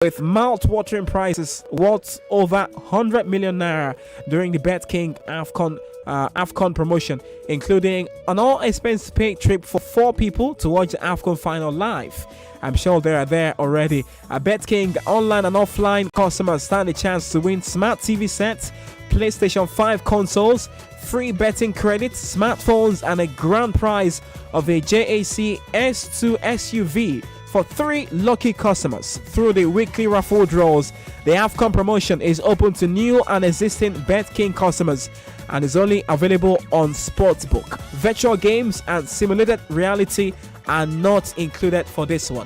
with mouth-watering prizes worth over 100 million naira during the Bet King AFCON promotion, including an all-expense paid trip for 4 people to watch the AFCON final live. I'm sure they are there already. Bet King online and offline customers stand a chance to win smart TV sets, PlayStation 5 consoles, free betting credits, smartphones, and a grand prize of a JAC S2 SUV for 3 lucky customers through the weekly raffle draws. The AFCON promotion is open to new and existing Bet King customers and is only available on Sportsbook. Virtual games and simulated reality are not included for this one.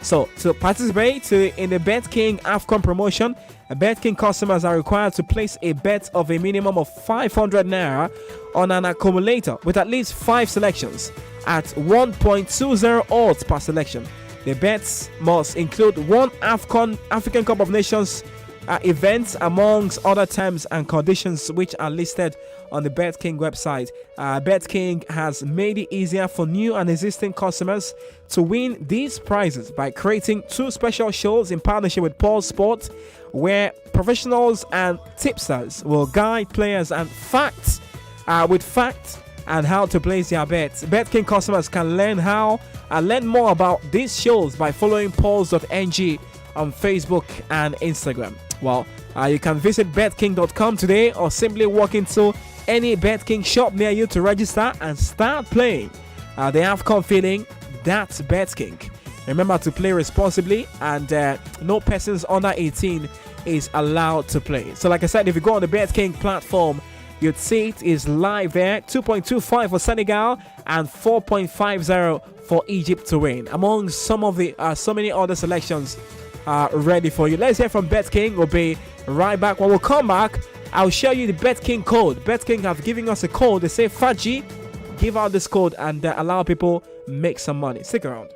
So to participate in the Bet King AFCON promotion, Bet King customers are required to place a bet of a minimum of 500 naira on an accumulator with at least 5 selections at 1.20 odds per selection. The bets must include one AFCON African Cup of Nations event amongst other terms and conditions which are listed on the Bet King website. Bet King has made it easier for new and existing customers to win these prizes by creating 2 special shows in partnership with Paul Sport, where professionals and tipsters will guide players and facts and how to place their bets. Bet King customers can learn more about these shows by following polls.ng on Facebook and Instagram. Well, you can visit betking.com today or simply walk into any Bet King shop near you to register and start playing. The AFCON feeling, that's Bet King. Remember to play responsibly, and no persons under 18 is allowed to play. So like I said, if you go on the Bet King platform, you'd see it is live there. 2.25 for Senegal and 4.50 for Egypt to win, among some of the so many other selections ready for you. Let's hear from Bet King. We'll be right back. When we come back, I'll show you the Bet King code. Bet King have given us a code. They say Faji, give out this code and allow people make some money. Stick around.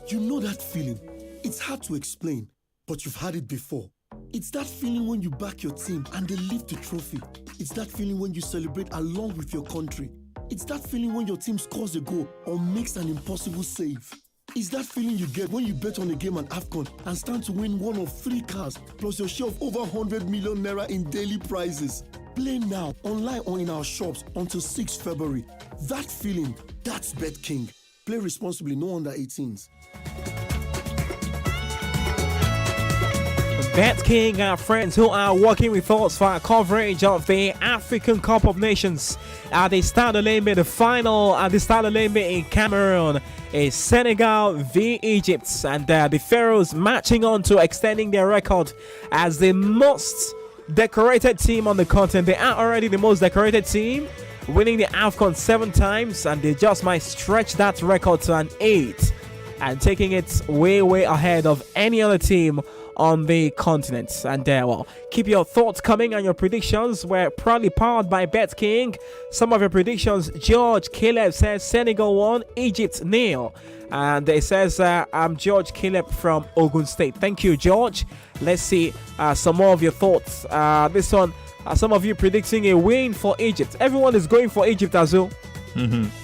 You know that feeling. It's hard to explain, but you've had it before. It's that feeling when you back your team and they lift the trophy. It's that feeling when you celebrate along with your country. It's that feeling when your team scores a goal or makes an impossible save. It's that feeling you get when you bet on a game on AFCON and stand to win one of 3 cars plus your share of over 100 million naira in daily prizes. Play now, online or in our shops until 6 February. That feeling, that's Bet King. Play responsibly, no under 18s. Bet King are friends who are working with us for our coverage of the African Cup of Nations. They start the final at the start in Cameroon is Senegal v Egypt, and the Pharaohs marching on to extending their record as the most decorated team on the continent. They are already the most decorated team, winning the AFCON 7 times, and they just might stretch that record to an 8 and taking it way ahead of any other team on the continent. And keep your thoughts coming and your predictions. We're proudly powered by Bet King. Some of your predictions: George Caleb says Senegal 1, Egypt 0. And it says I'm George Caleb from Ogun State. Thank you, George. Let's see some more of your thoughts. This one, some of you predicting a win for Egypt. Everyone is going for Egypt as well.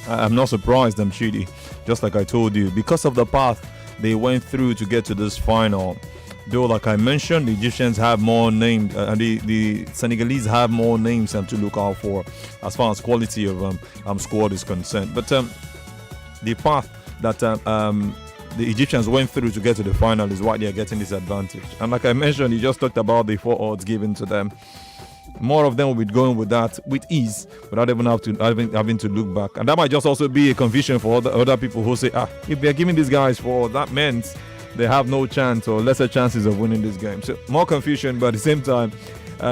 I'm not surprised, I'm Chidi. Just like I told you, because of the path they went through to get to this final. Though, like I mentioned, the Egyptians have more names, and the Senegalese have more names to look out for as far as quality of squad is concerned. But the path that the Egyptians went through to get to the final is why they are getting this advantage. And like I mentioned, you just talked about the 4 odds given to them. More of them will be going with that with ease without even having to look back. And that might just also be a confusion for other people who say, if they're giving these guys 4, that meant they have no chance or lesser chances of winning this game. So more confusion, but at the same time,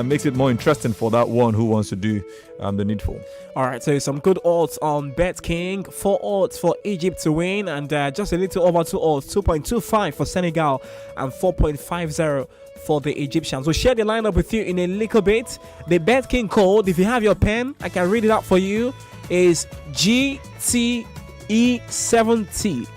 makes it more interesting for that one who wants to do the needful. All right, so some good odds on Bet King. 4 odds for Egypt to win, and just a little over 2 odds, 2.25 for Senegal and 4.50 for the Egyptians. We'll share the lineup with you in a little bit. The Bet King code, if you have your pen, I can read it out for you, is GTE70.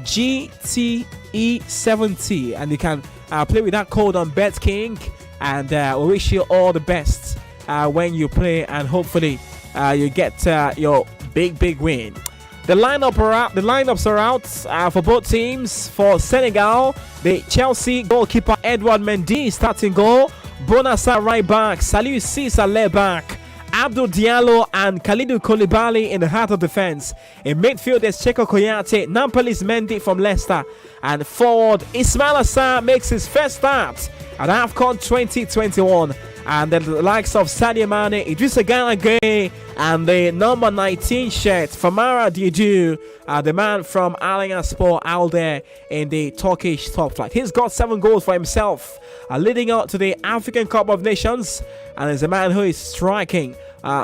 GTE70, and you can play with that code on Bet King, and we wish you all the best when you play, and hopefully you get your big win. The lineups are out for both teams. For Senegal, the Chelsea goalkeeper Edouard Mendy starting goal, Bonassa right back, Saliou Cisse left back, Abdou Diallo and Kalidou Koulibaly in the heart of defense. In midfield, there's Cheikhou Kouyaté, Nampalys Mendy from Leicester, and forward Ismaila Sarr makes his first start at AFCON 2021. And the likes of Sadio Mane, Idrissa Gana Gueye, and the number 19 shirt, Famara Diédhiou, the man from Alanyaspor out there in the Turkish top flight. He's got 7 goals for himself, leading out to the African Cup of Nations, and is a man who is striking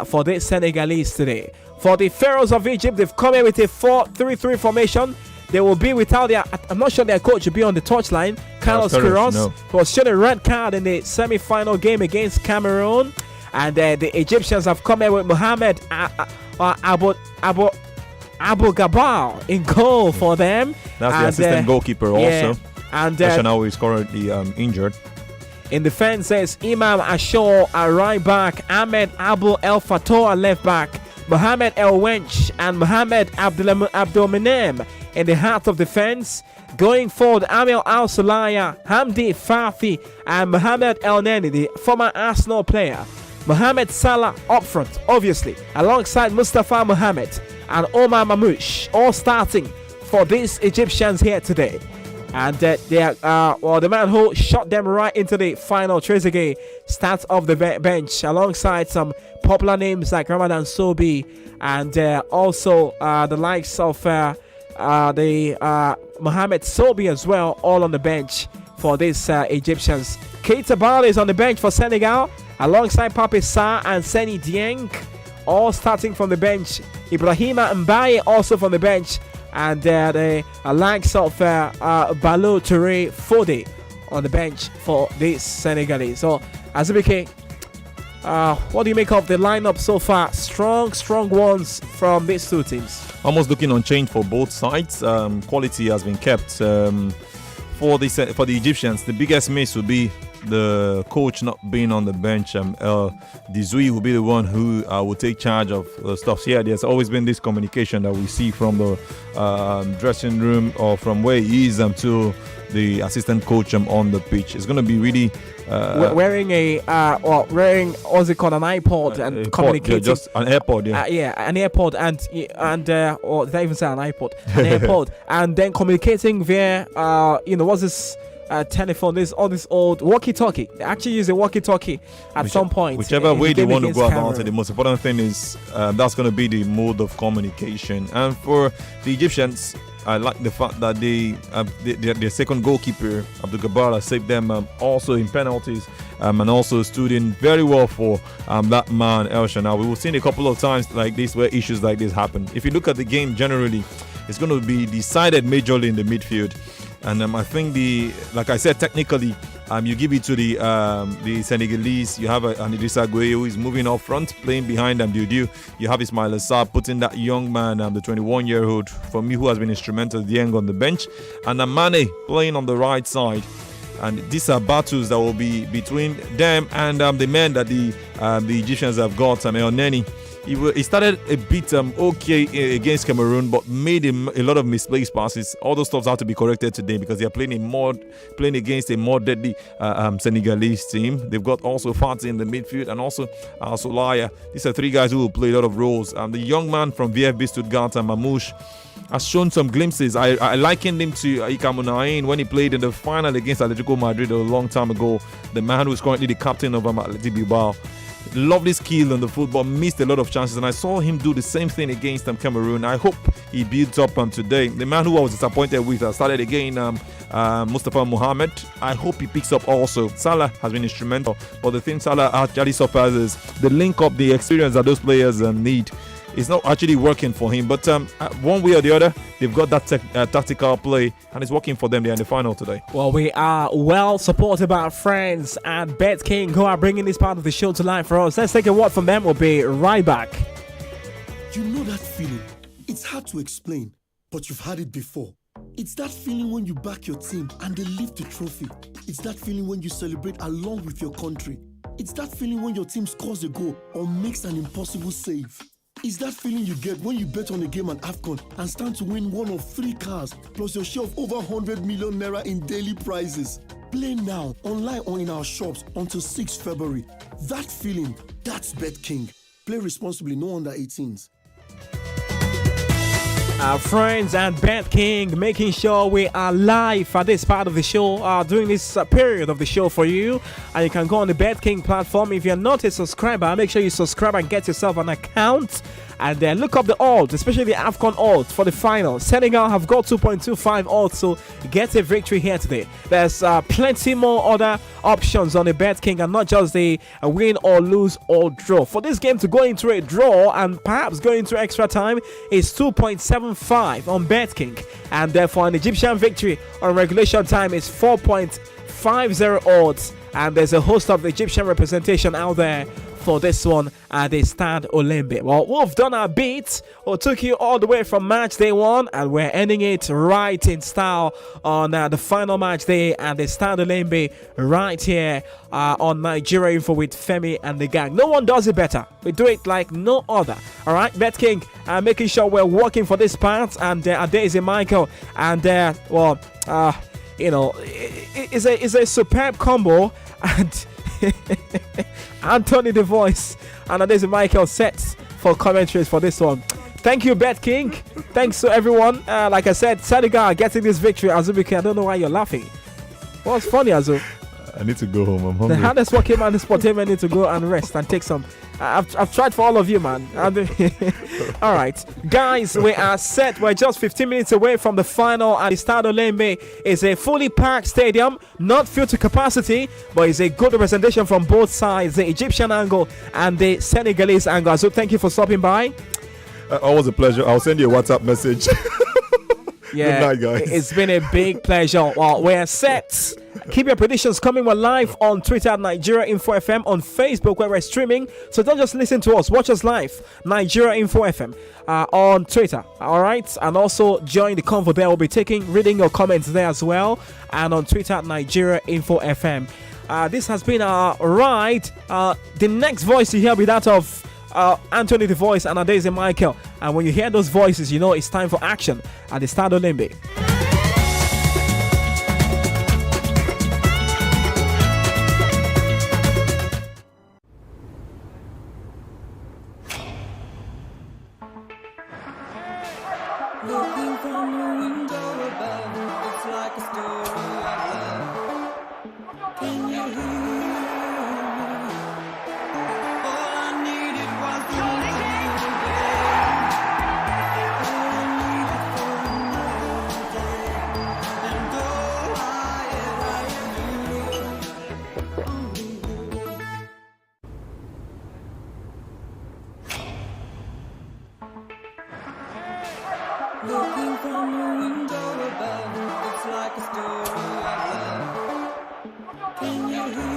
for the Senegalese today. For the Pharaohs of Egypt, they've come in with a 4-3-3 formation. They will be without their, I'm not sure their coach will be on the touchline. Carlos Queiroz was shown a red card in the semi-final game against Cameroon. And the Egyptians have come in with Mohamed Abu Gabal in goal for them. That's the assistant goalkeeper also. And National is currently injured. In defense, there's Imam Ashor at right back, Ahmed Abou El Fatou at left back, Mohamed El Wench and Mohamed Abdelmonem in the heart of defense. Going forward, Amel Al Solaya, Hamdi Fafi, and Mohamed El Neni, the former Arsenal player. Mohamed Salah up front, obviously, alongside Mustafa Mohamed and Omar Mamouche, all starting for these Egyptians here today. And the man who shot them right into the final, Trezeguet, starts off the bench alongside some popular names like Ramadan Sobi and also the likes of Mohamed Sobi as well, all on the bench for these Egyptians. Keita Bale is on the bench for Senegal alongside Pape Sarr and Seny Dieng, all starting from the bench. Ibrahima Mbaye also from the bench, and the likes of Balou Touré Fode on the bench for this Senegalese. So, Azubike, what do you make of the lineup so far? Strong ones from these two teams. Almost looking unchanged for both sides. Quality has been kept. For the Egyptians, the biggest miss would be the coach not being on the bench. Dizoui will be the one who will take charge of the stuff. So yeah, there's always been this communication that we see from the dressing room or from where he is to the assistant coach on the pitch. It's going to be really wearing what's it called, an iPod and communicating. Yeah, just an AirPod, an AirPod and or did I even say an iPod? An AirPod, and then communicating via what's this? Telephone, this old walkie-talkie. They actually use a walkie-talkie at some point. Whichever way they want to go about it, the most important thing is that's going to be the mode of communication. And for the Egyptians, I like the fact that their second goalkeeper, Abdou Gabala, saved them also in penalties and also stood in very well for that man, El Shana. We've seen a couple of times like this where issues like this happen. If you look at the game generally, it's going to be decided majorly in the midfield. And I think like I said, technically, you give it to the Senegalese. You have an Idrissa Gueye who is moving up front, playing behind Diédhiou. You have Ismaila Sarr putting that young man, the 21-year-old, for me, who has been instrumental, Dieng on the bench, and Mane playing on the right side. And these are battles that will be between them and the men that the Egyptians have got. El Neni. He started a bit okay against Cameroon, but made a lot of misplaced passes. All those stuff have to be corrected today because they are playing against a more deadly Senegalese team. They've got also Fati in the midfield and also Solaya. These are 3 guys who will play a lot of roles. The young man from VfB Stuttgart, Mamouche, has shown some glimpses. I likened him to Ika Munain when he played in the final against Atletico Madrid a long time ago. The man who is currently the captain of Athletic Bilbao. Lovely skill on the football, missed a lot of chances, and I saw him do the same thing against Cameroon. I hope he builds up today. The man who I was disappointed with started again, Mustafa Mohamed. I hope he picks up also. Salah has been instrumental, but the thing Salah actually suffers is the link up, the experience that those players need. It's not actually working for him, but one way or the other, they've got that tactical play, and it's working for them. They're in the final today. Well, we are well supported by our friends at BetKing, who are bringing this part of the show to life for us. Let's take a word from them. We'll be right back. You know that feeling. It's hard to explain, but you've had it before. It's that feeling when you back your team and they lift the trophy. It's that feeling when you celebrate along with your country. It's that feeling when your team scores a goal or makes an impossible save. It's that feeling you get when you bet on a game at AFCON and stand to win one of 3 cars plus your share of over 100 million naira in daily prizes. Play now, online or in our shops until 6 February. That feeling, that's BetKing. Play responsibly, no under 18s. Our friends and Bet King making sure we are live at this part of the show, during this period of the show for you. And you can go on the Bet King platform. If you're not a subscriber, make sure you subscribe and get yourself an account. And then look up the odds, especially the AFCON odds for the final. Senegal have got 2.25 odds, so get a victory here today. There's plenty more other options on the Bet King, and not just the win or lose or draw. For this game to go into a draw and perhaps go into extra time is 2.75 on Bet King, and therefore an Egyptian victory on regulation time is 4.50 odds. And there's a host of Egyptian representation out there for this one at the Stade Olembe. Well, we've done our beat. We took you all the way from match day 1, and we're ending it right in style on the final match day at the Stade Olembe right here on Nigeria Info with Femi and the gang. No one does it better. We do it like no other. All right, Bet King, making sure we're working for this part, and Adeze Michael, and you know, it's a superb combo, and Anthony the voice and Adeze Michael sets for commentaries for this one. Thank you, Bet King. Thanks to everyone. Like I said, Senegal getting this victory. Azubike, I don't know why you're laughing. What's funny, Azu? I need to go home. I'm hungry. The hardest working man in the sport need to go and rest and take some. I've tried for all of you, man. All right, guys, we are set. We're just 15 minutes away from the final at the Stade Olembe. It's a fully packed stadium, not filled to capacity, but it's a good representation from both sides, the Egyptian angle and the Senegalese angle. So thank you for stopping by. Always a pleasure. I'll send you a WhatsApp message. Yeah, good night, guys. It's been a big pleasure. Well, we're set. Keep your predictions coming. We're live on Twitter at Nigeria Info FM, on Facebook where we're streaming. So don't just listen to us, watch us live. Nigeria Info FM on Twitter. All right, and also join the convo there. We'll be reading your comments there as well, and on Twitter at Nigeria Info FM. This has been our ride. The next voice you hear will be that of Anthony the voice and Adeze Michael, and when you hear those voices, you know it's time for action at the Stade Olembe. Looking from the window above, it's like a story of love. Can you hear? Looking from the window above, it's like a story of love. Can you hear?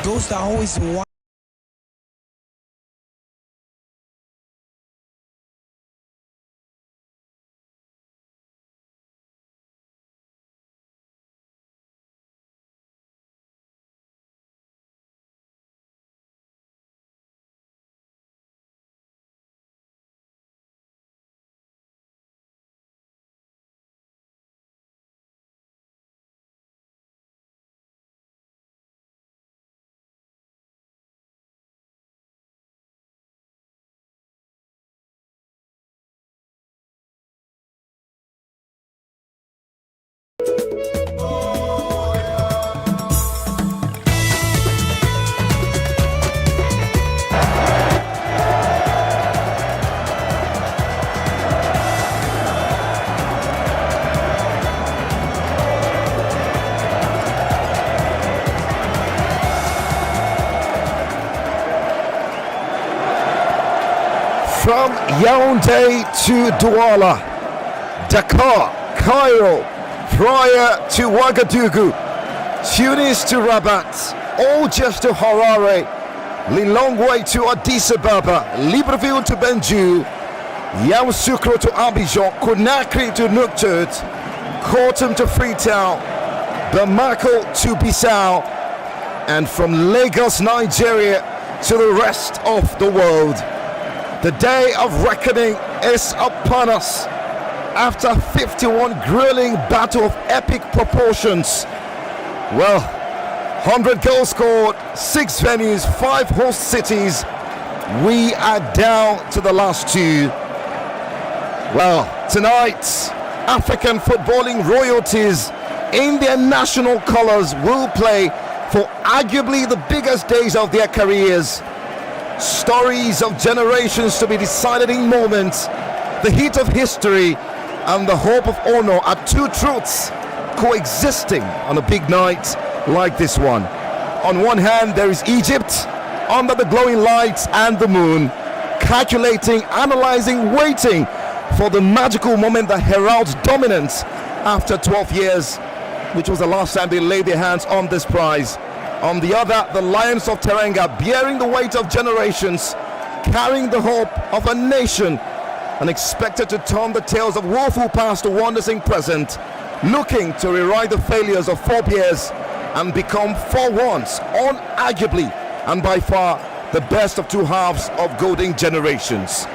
those that always want. From Yaoundé to Douala, Dakar, Cairo, Praia to Ouagadougou, Tunis to Rabat, all just to Harare, Lilongwe to Addis Ababa, Libreville to Banjul, Yamoussoukro to Abidjan, Conakry to Nouakchott, Khartoum to Freetown, Bamako to Bissau, and from Lagos, Nigeria to the rest of the world. The day of reckoning is upon us. After 51 grueling battle of epic proportions, well, 100 goals scored, 6 venues, 5 host cities, we are down to the last 2. Well, tonight, African footballing royalties in their national colors will play for arguably the biggest days of their careers. Stories of generations to be decided in moments, the heat of history and the hope of honor are two truths coexisting on a big night like this one. On one hand, there is Egypt under the glowing lights and the moon, calculating, analyzing, waiting for the magical moment that heralds dominance after 12 years, which was the last time they laid their hands on this prize. On the other, the Lions of Teranga, bearing the weight of generations, carrying the hope of a nation, and expected to turn the tales of woeful past to wonders in present, looking to rewrite the failures of 4 years and become for once, unarguably and by far, the best of 2 halves of golden generations.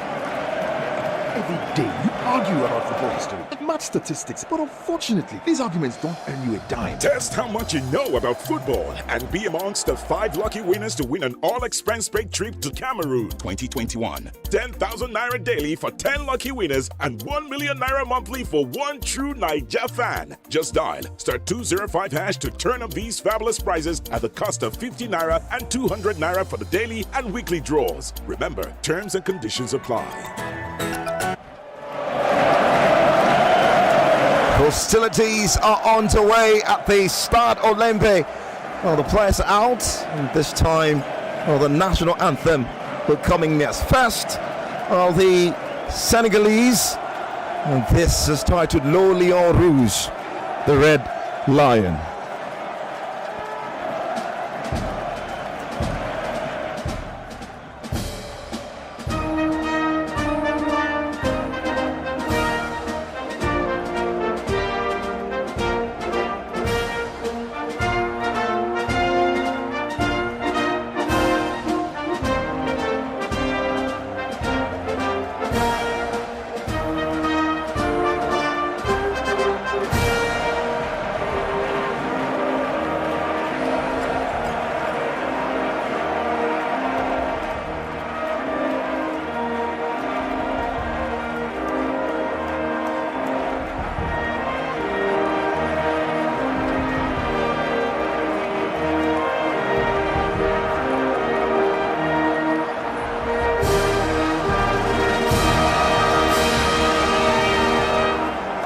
Every day you argue about football history, like mad statistics, but unfortunately, these arguments don't earn you a dime. Test how much you know about football and be amongst the 5 lucky winners to win an all-expense-paid trip to Cameroon 2021. 10,000 naira daily for 10 lucky winners and 1 million naira monthly for one true Naija fan. Just dial *205# to turn up these fabulous prizes at the cost of 50 naira and 200 naira for the daily and weekly draws. Remember, terms and conditions apply. Hostilities are underway at the Stade Olembe. Well, the players are out, and this time, well, the national anthem will coming next. First, well, the Senegalese, and this is titled Le Lion Rouge, the Red Lion.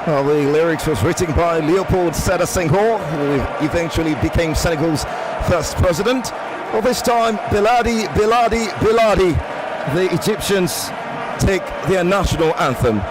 Well, the lyrics was written by Leopold Sédar Senghor, who eventually became Senegal's first president. Well, this time, Biladi, Biladi, Biladi, the Egyptians take their national anthem.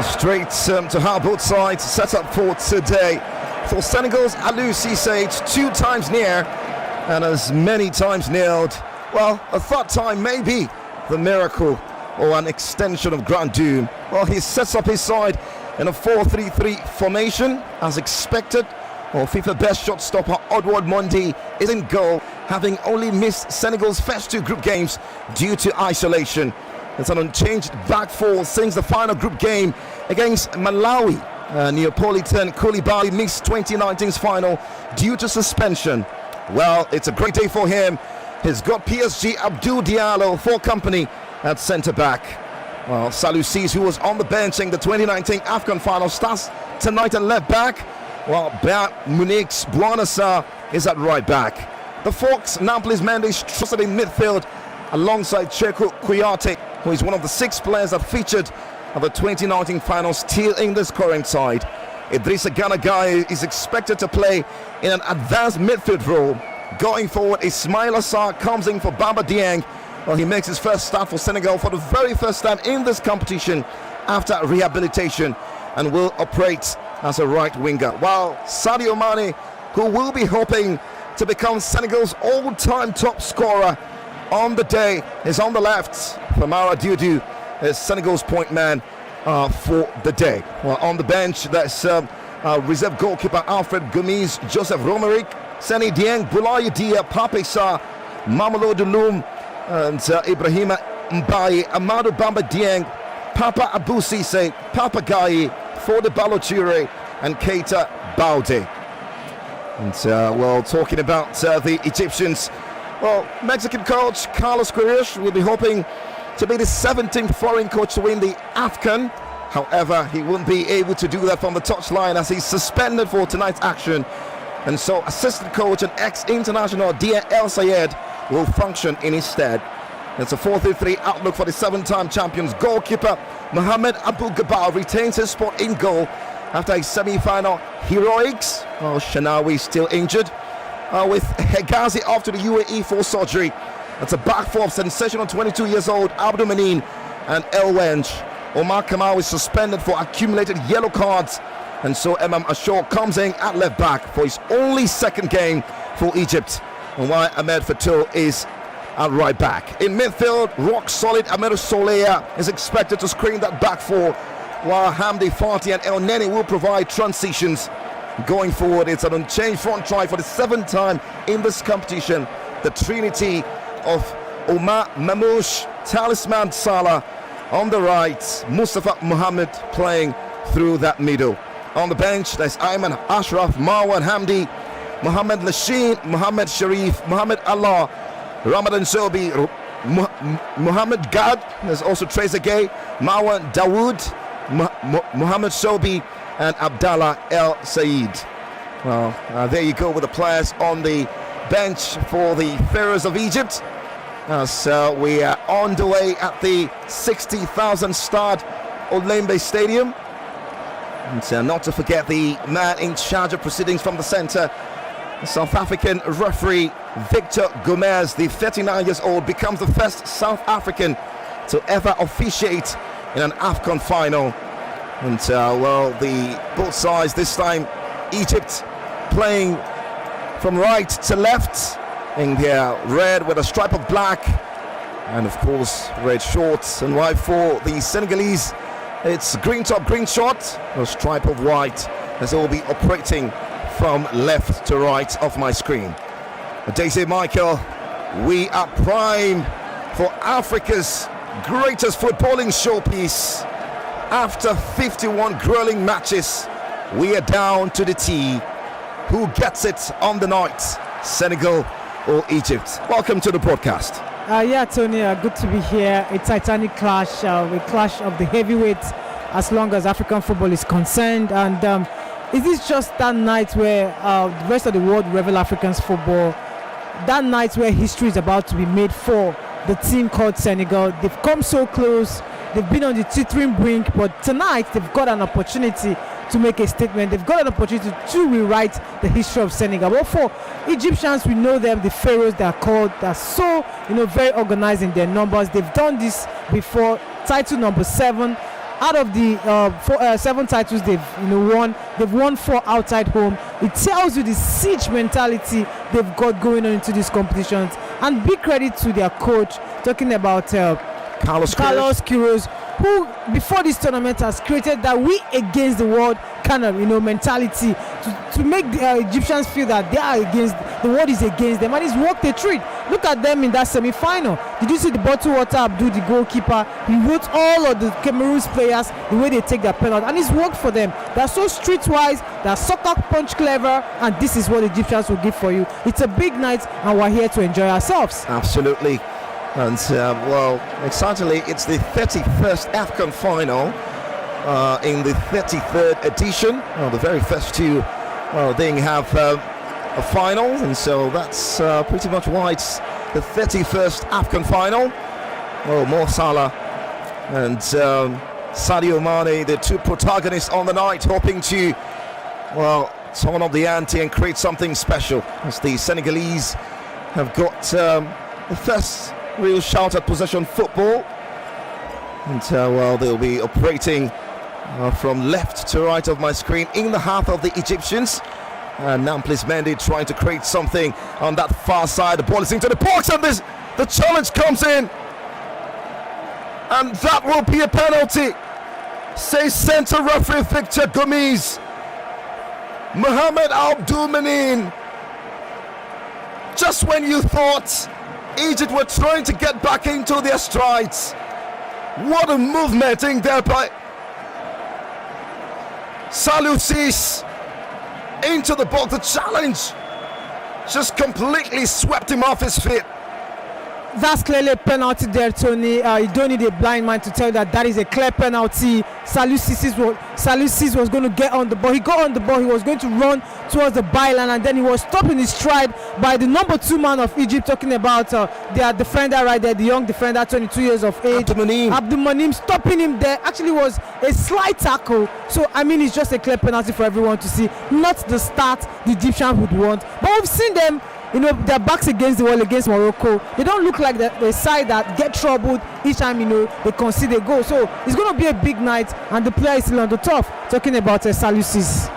Well, straight to how both sides set up for today. For Senegal's Aliou Cisse, it's 2 times near and as many times nailed. Well, a third time maybe the miracle or an extension of Grand Doom. Well, he sets up his side in a 4-3-3 formation as expected. Well, FIFA best shot stopper Edouard Mendy is in goal, having only missed Senegal's first 2 group games due to isolation. It's an unchanged back 4 since the final group game against Malawi. Neapolitan Koulibaly missed 2019's final due to suspension. Well, it's a great day for him. He's got PSG Abdou Diallo for company at centre-back. Well, Aliou Cisse, who was on the bench in the 2019 AFCON final, starts tonight at left-back, while Bayern Munich's Buonasar is at right-back. The Fox, Napoli's Mendes, trusted in midfield alongside Checo Kouyaté, who is one of the 6 players that featured at the 2019 final, still in this current side. Idrissa Gana Gueye is expected to play in an advanced midfield role. Going forward, Ismaila Sarr comes in for Bamba Dieng. Well, he makes his first start for Senegal for the very first time in this competition after rehabilitation and will operate as a right winger. While Sadio Mane, who will be hoping to become Senegal's all-time top scorer on the day, is on the left. Famara Diédhiou is Senegal's point man for the day. Well, on the bench, that's reserve goalkeeper Alfred Gomis, Joseph Romerick, Seny Dieng, Boulaye Dia, Pape Sarr, Mamadou Daloum, and Ibrahima Mbaye, Amadou Bamba Dieng, Papa Abou Cisse, Papa Gaye, Fode Ballo-Touré, and Keita Balde. And well, talking about the Egyptians, well, Mexican coach Carlos Queiroz will be hoping to be the 17th foreign coach to win the AFCON. However, he won't be able to do that from the touchline as he's suspended for tonight's action. And so assistant coach and ex-international Dia El Sayed will function in his stead. It's a 4-3-3 outlook for the 7-time champions. Goalkeeper Mohamed Abou Gabar retains his spot in goal after a semi-final heroics. Well, Shanawi still injured, with Hegazi off to the UAE for surgery. It's a back 4 of sensational 22 years old Abdou Manin and El Wenj. Omar Kamau is suspended for accumulated yellow cards, and so Emam Ashor comes in at left back for his only 2nd game for Egypt, and while Ahmed Fatou is at right back. In midfield, rock solid Amadou Soleya is expected to screen that back 4, while Hamdi Fati and El Neni will provide transitions. Going forward, it's an unchanged front try for the 7th time in this competition. The trinity of Omar Mamouche, Talisman Salah on the right, Mustafa Mohamed playing through that middle. On the bench, there's Ayman Ashraf, Marwan Hamdi, Mohamed Lachine, Mohamed Sharif, Mohamed Allah, Ramadan Sobi, Mohamed Gad. There's also Trezeguet, Marwan Dawood, Mohamed Sobi, and Abdallah El Sayed. Well, there you go with the players on the bench for the Pharaohs of Egypt. So we are on the way at the 60,000 starred Olembe Stadium. And not to forget the man in charge of proceedings from the centre, South African referee Victor Gomez, the 39 years old, becomes the first South African to ever officiate in an AFCON final. And well, both sides this time, Egypt playing from right to left in their red with a stripe of black, and of course red shorts, and white for the Senegalese. It's green top, green short, a stripe of white, as they will be operating from left to right of my screen. Daisy Michael, we are prime for Africa's greatest footballing showpiece. After 51 grueling matches, we are down to the T. Who gets it on the night? Senegal or Egypt? Welcome to the broadcast. Yeah, Tony, good to be here. A titanic clash, a clash of the heavyweights as long as African football is concerned. And is this just that night where the rest of the world revel Africans football? That night where history is about to be made for the team called Senegal. They've come so close. They've been on the teetering brink, but tonight they've got an opportunity to make a statement. They've got an opportunity to rewrite the history of Senegal. But for Egyptians, we know them, the Pharaohs they are called. They're so, very organized in their numbers. They've done this before. Title number 7. out of the 7 titles they've won, they've won 4 outside home. It tells you the siege mentality they've got going on into these competitions. And big credit to their coach, talking about Carlos Queiroz, who before this tournament has created that we against the world kind of mentality to make the Egyptians feel that they are against the world, is against them, and he's worked a treat. Look at them in that semi-final. Did you see the bottle water Abdul, the goalkeeper? He wrote all of the Cameroon's players the way they take their penalty, and it's worked for them. They're so streetwise, they're soccer punch clever, and this is what the Egyptians will give for you. It's a big night, and we're here to enjoy ourselves. Absolutely. And well, excitingly, it's the 31st AFCON final in the 33rd edition. Well, the very first two didn't have a final, and so that's pretty much why it's the 31st AFCON final. Oh, Mo Salah and Sadio Mane, the two protagonists on the night, hoping to, well, turn up the ante and create something special, as the Senegalese have got the first real shout at possession football, and well, they'll be operating from left to right of my screen in the half of the Egyptians. And Namplis Mendy trying to create something on that far side. The ball is into the box, and the challenge comes in, and that will be a penalty, says centre referee Victor Gomes. Mohamed Abdul Manin, just when you thought Egypt were trying to get back into their strides, what a movement in there by Salou Ciss into the box. The challenge just completely swept him off his feet. That's clearly a penalty there, Tony. You don't need a blind man to tell you that is a clear penalty. Salou Ciss was going to get on the ball. He got on the ball. He was going to run towards the byline, and then he was stopped in his stride by the number 2 man of Egypt, talking about their defender right there, the young defender, 22 years of age. Abdul Manim stopping him there actually was a slight tackle. So, I mean, it's just a clear penalty for everyone to see. Not the start the Egyptians would want. But we've seen them, their backs against the wall against Morocco. They don't look like the side that get troubled each time, they concede a goal. So it's going to be a big night, and the player is still on the top. Talking about Salou Ciss.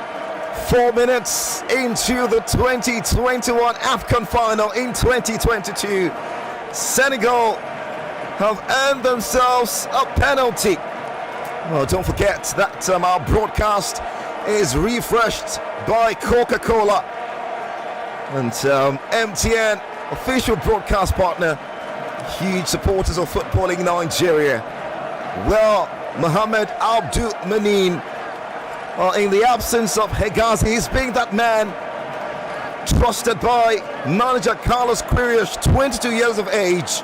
4 minutes into the 2021 AFCON final in 2022. Senegal have earned themselves a penalty. Well, don't forget that our broadcast is refreshed by Coca-Cola. And MTN, official broadcast partner, huge supporters of football in Nigeria. Well, Mohamed Abdul Manin, in the absence of Hegazi, he's being that man trusted by manager Carlos Queiroz, 22 years of age.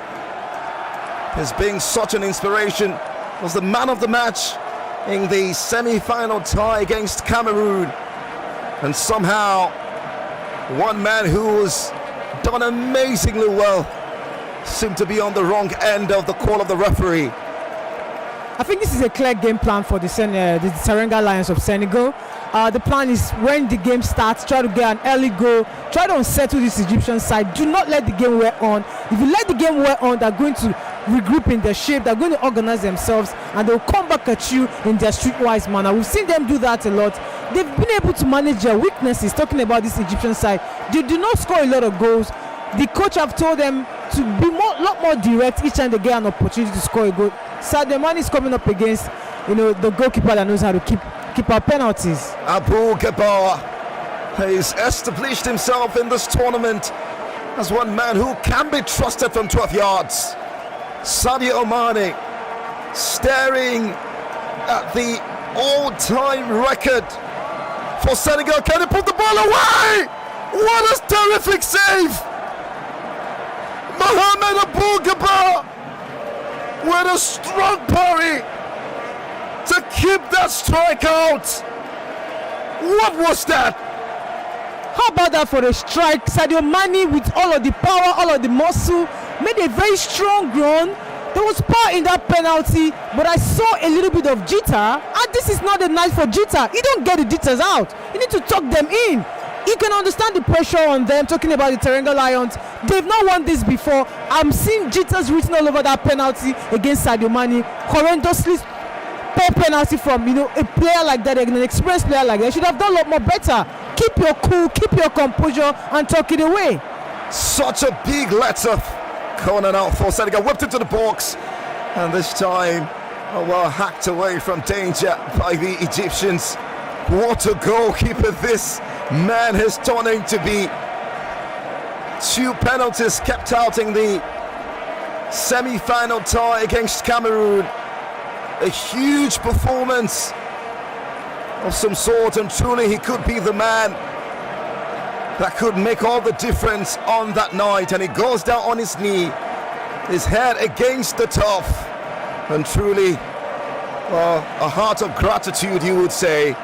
Has been such an inspiration. Was the man of the match in the semi-final tie against Cameroon. And somehow, one man who's done amazingly well seemed to be on the wrong end of the call of the referee. I think this is a clear game plan for the Senegal Lions of Senegal. The plan is, when the game starts, try to get an early goal, try to unsettle this Egyptian side. Do not let the game wear on. If you let the game wear on, they're going to regroup in their shape, they're going to organize themselves, and they'll come back at you in their streetwise manner. We've seen them do that a lot. They've been able to manage their weaknesses. Talking about this Egyptian side, they do not score a lot of goals. The coach have told them to be a lot more direct each time they get an opportunity to score a goal. Sadio Mane is coming up against the goalkeeper that knows how to keep our penalties. Abou Gabar has established himself in this tournament as one man who can be trusted from 12 yards. Sadio Mane staring at the all-time record for Senegal. Can he put the ball away? What a terrific save! Mohamed Abou Gabar with a strong parry to keep that strike out. What was that? How about that for a strike? Sadio Mane, with all of the power, all of the muscle, made a very strong run. There was power in that penalty, but I saw a little bit of jitter, and this is not a night for jitter. You don't get the jitters out. You need to tuck them in. You can understand the pressure on them. Talking about the Senegal Lions, they've not won this before. I'm seeing jitters written all over that penalty against Sadio Mane. Horrendously poor penalty from a player like that, an experienced player like that. They should have done a lot more better. Keep your cool, keep your composure, and tuck it away. Such a big letter. Corner now for Senegal, whipped into the box, and this time, hacked away from danger by the Egyptians. What a goalkeeper this man has turned into be. 2 penalties kept out in the semi-final tie against Cameroon. A huge performance of some sort, and truly he could be the man that could make all the difference on that night. And he goes down on his knee, his head against the turf, and truly a heart of gratitude, you would say.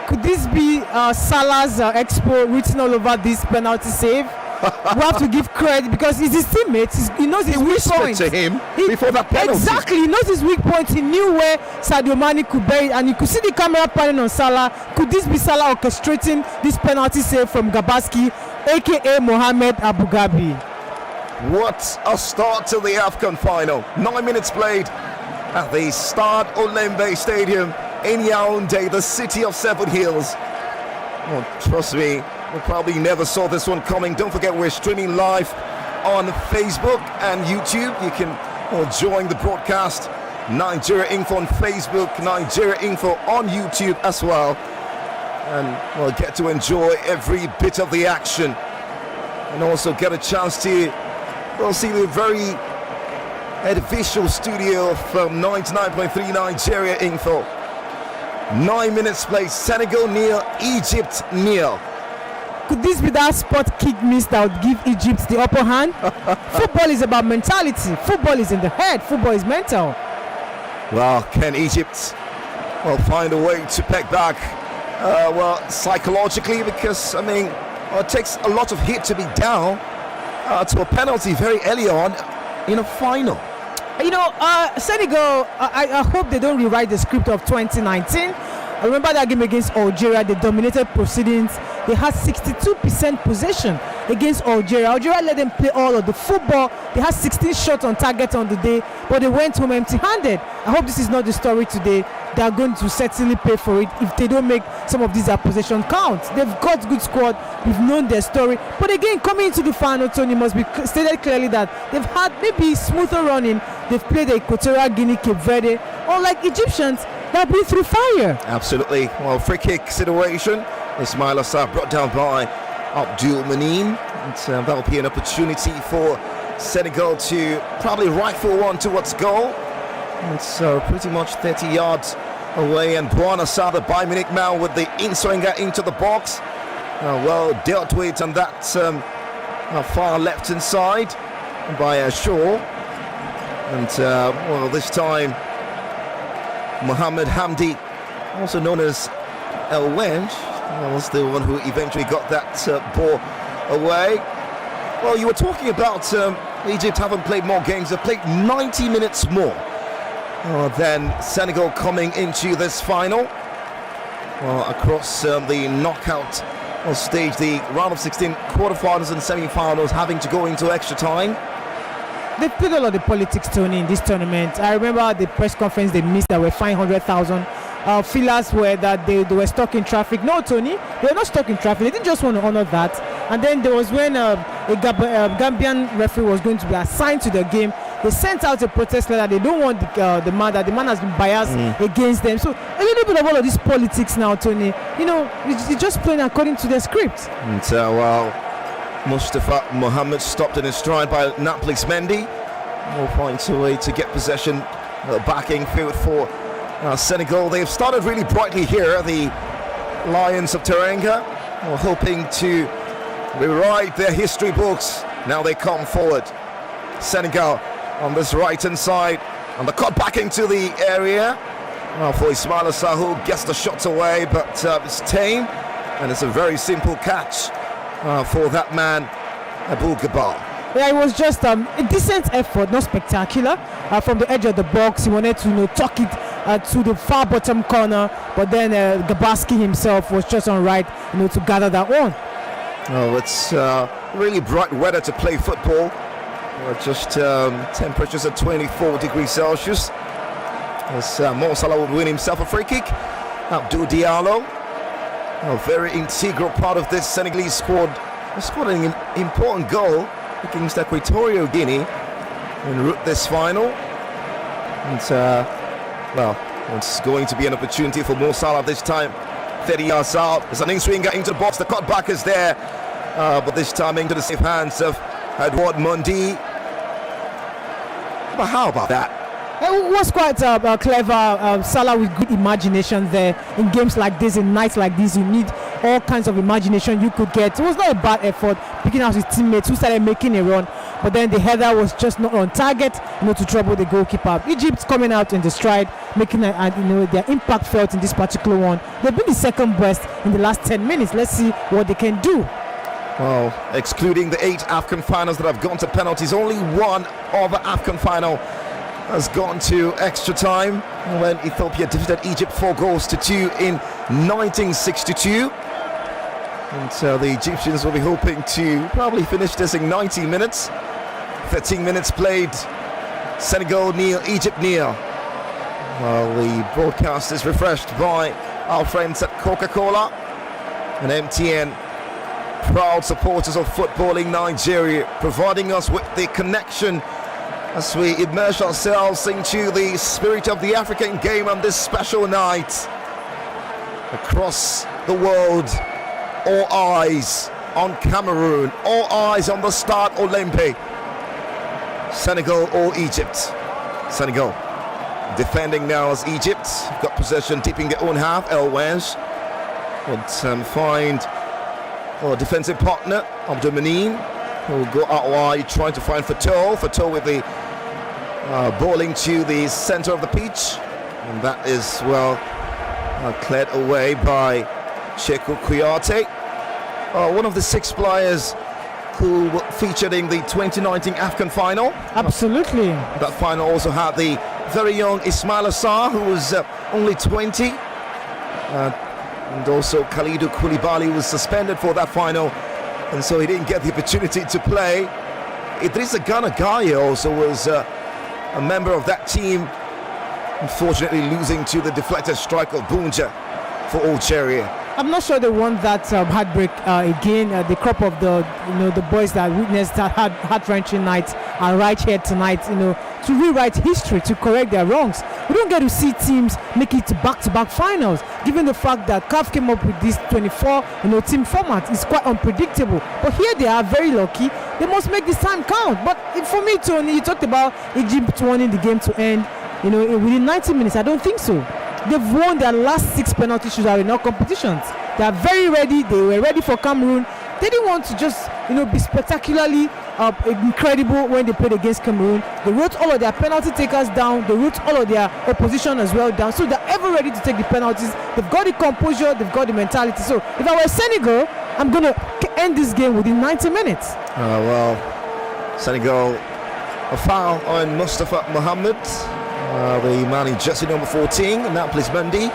Could this be Salah's expo written all over this penalty save? We have to give credit because he's his teammate. He knows his weak points. To him before that penalty. Exactly, he knows his weak points. He knew where Sadio Mane could bury it, and you could see the camera panning on Salah. Could this be Salah orchestrating this penalty save from Gabaski, aka Mohamed Abu Ghabi? What a start to the AFCON final. 9 minutes played at the Stade Olembe Stadium in Yaoundé, the city of 7 hills. Well, trust me, we probably never saw this one coming. Don't forget, we're streaming live on Facebook and YouTube. You can join the broadcast. Nigeria Info on Facebook, Nigeria Info on YouTube as well. And we'll get to enjoy every bit of the action. And also get a chance to see the very visual studio from 99.3 Nigeria Info. 9 minutes played, Senegal nil, Egypt nil. Could this be that spot kick miss that would give Egypt the upper hand? Football is about mentality. Football is in the head. Football is mental. Well, can Egypt find a way to peg back psychologically? Because it takes a lot of hit to be down to a penalty very early on in a final. Senegal, I hope they don't rewrite the script of 2019. I remember that game against Algeria. They dominated proceedings. They had 62% possession against Algeria. Algeria let them play all of the football. They had 16 shots on target on the day, but they went home empty-handed. I hope this is not the story today. They are going to certainly pay for it if they don't make some of these possession count. They've got good squad. We've known their story. But again, coming into the final, Tony, must be stated clearly that they've had maybe smoother running. They've played the Equatorial Guinea, Cape Verde, unlike Egyptians that breathe through fire. Absolutely. Well, free kick situation. Ismail Assar brought down by Abdul Manin. And that'll be an opportunity for Senegal to probably rifle one towards goal. It's pretty much 30 yards away, and Bwana Sarr, the Bayern man, with the in-swinger into the box. Well dealt with on that far left-hand side by Shaw. And this time Mohamed Hamdi, also known as El Wench, was the one who eventually got that ball away. Well, you were talking about Egypt haven't played more games. They've played 90 minutes more than Senegal coming into this final. Across the knockout stage, the round of 16 quarterfinals and semi-finals having to go into extra time. They played a lot of politics, Tony, in this tournament. I remember the press conference they missed that were 500,000. Feelers were that they were stuck in traffic. No, Tony, they were not stuck in traffic. They didn't just want to honor that. And then there was when a Gambian referee was going to be assigned to the game. They sent out a protest letter. They don't want the man, that the man has been biased against them. So a little bit of all of this politics now, Tony. It's just playing according to the script. And Mustafa Mohammed stopped in his stride by Nampalys Mendy. Will find a way to get possession back in field for Senegal. They've started really brightly here, the Lions of Teranga, hoping to rewrite their history books. Now they come forward. Senegal on this right-hand side, and the cut back into the area for Ismail Assar, who gets the shots away, but it's tame, and it's a very simple catch for that man, Abou Gabar. Yeah, it was just a decent effort, not spectacular. From the edge of the box, he wanted to tuck it to the far bottom corner, but then Gabaski himself was just on right, to gather that one. Oh, it's really bright weather to play football. Just temperatures at 24 degrees Celsius. As Mo Salah would win himself a free kick. Abdou Diallo, a very integral part of this Senegalese squad. He scored an important goal against Equatorial Guinea en route this final. And it's going to be an opportunity for Mo Salah this time. 30 yards out. There's an in-swinger into the box. The cutback is there, but this time into the safe hands of Edouard Mendy. But how about that? It was quite clever. Salah with good imagination there. In games like this, in nights like this, you need all kinds of imagination you could get. It was not a bad effort, picking out his teammates who started making a run, but then the header was just not on target, to trouble the goalkeeper. Egypt coming out in the stride, making their impact felt in this particular one. They've been the second best in the last 10 minutes. Let's see what they can do. Well, excluding the 8 AFCON finals that have gone to penalties, only one other AFCON final has gone to extra time when Ethiopia defeated Egypt 4-2 in 1962. And the Egyptians will be hoping to probably finish this in 90 minutes. 13 minutes played, Senegal nil, Egypt nil. Well, the broadcast is refreshed by our friends at Coca-Cola and MTN. Proud supporters of football in Nigeria, providing us with the connection as we immerse ourselves into the spirit of the African game on this special night. Across the world, all eyes on Cameroon, all eyes on the Stade Olympique. Senegal or Egypt? Senegal defending now as Egypt. Got possession deep in their own half. El Wenj would find a defensive partner, Abdou who will go out wide trying to find Fatou. Fatou with the bowling to the center of the pitch, and that is cleared away by Cheku Kouyaté, one of the 6 players who featured in the 2019 AFCON final. Absolutely. That final also had the very young Ismail Assar, who was only 20, and also Khalidou Koulibaly was suspended for that final, and so he didn't get the opportunity to play. Idrissa Gana Gueye also was a member of that team, unfortunately losing to the deflected strike of Bunja for Algeria. I'm not sure they want that heartbreak again. The crop of the boys that witnessed that heart-wrenching night are right here tonight, to rewrite history, to correct their wrongs. We don't get to see teams make it to back-to-back finals, given the fact that CAF came up with this 24 team format. It's quite unpredictable. But here they are very lucky. They must make this time count. But for me, Tony, you talked about Egypt wanting the game to end, within 90 minutes. I don't think so. They've won their last 6 penalty shootouts in all competitions. They are very ready. They were ready for Cameroon. They didn't want to just, be spectacularly incredible when they played against Cameroon. They wrote all of their penalty takers down. They wrote all of their opposition as well down. So they're ever ready to take the penalties. They've got the composure. They've got the mentality. So if I were Senegal, I'm going to end this game within 90 minutes. Senegal, a foul on Mustafa Mohamed. The man in jersey number 14, Nampalys Mendy,